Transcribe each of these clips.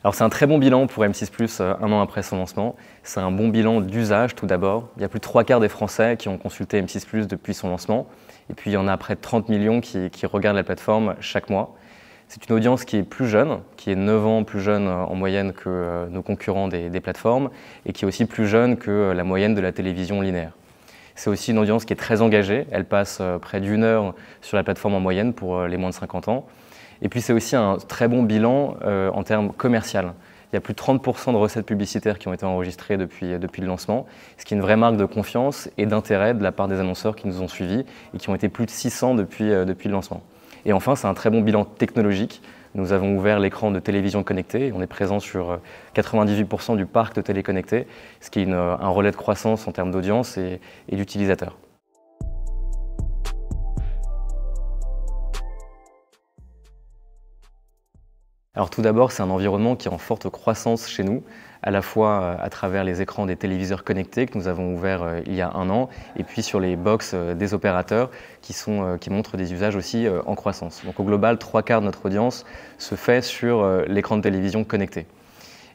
Alors c'est un très bon bilan pour M6+, un an après son lancement. C'est un bon bilan d'usage tout d'abord. Il y a plus de 3/4 des Français qui ont consulté M6+ depuis son lancement. Et puis il y en a près de 30 millions qui regardent la plateforme chaque mois. C'est une audience qui est plus jeune, qui est 9 ans plus jeune en moyenne que nos concurrents des plateformes et qui est aussi plus jeune que la moyenne de la télévision linéaire. C'est aussi une audience qui est très engagée. Elle passe près d'1 heure sur la plateforme en moyenne pour les moins de 50 ans. Et puis c'est aussi un très bon bilan en termes commercial. Il y a plus de 30% de recettes publicitaires qui ont été enregistrées depuis le lancement, ce qui est une vraie marque de confiance et d'intérêt de la part des annonceurs qui nous ont suivis et qui ont été plus de 600 depuis le lancement. Et enfin, c'est un très bon bilan technologique. Nous avons ouvert l'écran de télévision connectée. On est présent sur 98% du parc de télé connecté, ce qui est un relais de croissance en termes d'audience et d'utilisateurs. Alors tout d'abord, c'est un environnement qui est en forte croissance chez nous, à la fois à travers les écrans des téléviseurs connectés que nous avons ouverts il y a 1 an, et puis sur les box des opérateurs qui montrent des usages aussi en croissance. Donc au global, 3/4 de notre audience se fait sur l'écran de télévision connecté.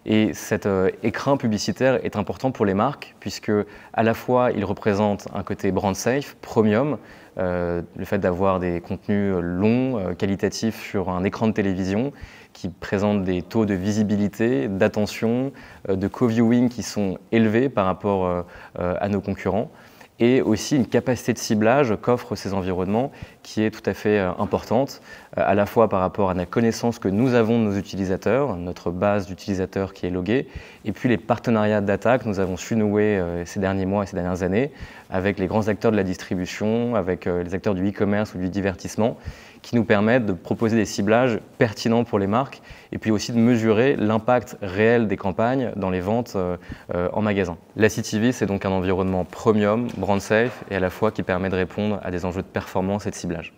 Et cet écran publicitaire est important pour les marques puisque à la fois il représente un côté brand safe, premium, le fait d'avoir des contenus longs, qualitatifs sur un écran de télévision qui présente des taux de visibilité, d'attention, de co-viewing qui sont élevés par rapport à nos concurrents. Et aussi une capacité de ciblage qu'offrent ces environnements qui est tout à fait importante, à la fois par rapport à la connaissance que nous avons de nos utilisateurs, notre base d'utilisateurs qui est loguée, et puis les partenariats data que nous avons su nouer ces derniers mois et ces dernières années avec les grands acteurs de la distribution, avec les acteurs du e-commerce ou du divertissement, qui nous permettent de proposer des ciblages pertinents pour les marques et puis aussi de mesurer l'impact réel des campagnes dans les ventes en magasin. La CTV, c'est donc un environnement premium, brand safe et à la fois qui permet de répondre à des enjeux de performance et de ciblage.